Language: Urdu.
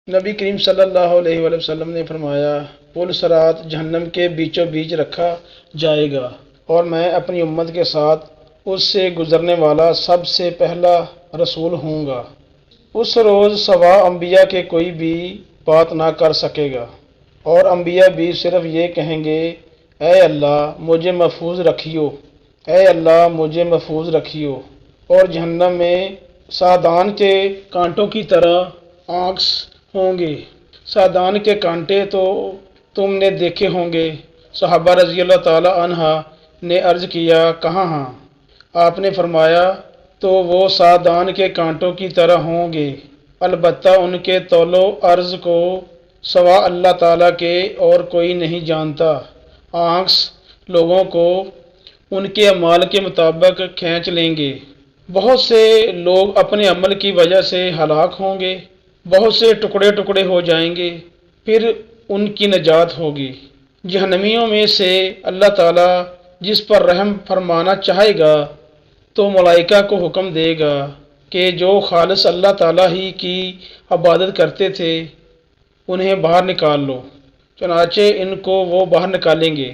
نبی کریم صلی اللہ علیہ وآلہ وسلم نے فرمایا، پل صراط جہنم کے بیچوں بیچ رکھا جائے گا اور میں اپنی امت کے ساتھ اس سے گزرنے والا سب سے پہلا رسول ہوں گا۔ اس روز سوا انبیاء کے کوئی بھی بات نہ کر سکے گا، اور انبیاء بھی صرف یہ کہیں گے، اے اللہ مجھے محفوظ رکھیو، اے اللہ مجھے محفوظ رکھیو۔ اور جہنم میں سادان کے کانٹوں کی طرح آنکس ہوں گے۔ سادان کے کانٹے تو تم نے دیکھے ہوں گے۔ صحابہ رضی اللہ تعالی عنہ نے عرض کیا، کہاں ہاں؟ آپ نے فرمایا، تو وہ سادان کے کانٹوں کی طرح ہوں گے، البتہ ان کے طول و عرض کو سوا اللہ تعالیٰ کے اور کوئی نہیں جانتا۔ آنکس لوگوں کو ان کے اعمال کے مطابق کھینچ لیں گے۔ بہت سے لوگ اپنے عمل کی وجہ سے ہلاک ہوں گے، بہت سے ٹکڑے ٹکڑے ہو جائیں گے، پھر ان کی نجات ہوگی۔ جہنمیوں میں سے اللہ تعالیٰ جس پر رحم فرمانا چاہے گا تو ملائکہ کو حکم دے گا کہ جو خالص اللہ تعالیٰ ہی کی عبادت کرتے تھے انہیں باہر نکال لو، چنانچہ ان کو وہ باہر نکالیں گے۔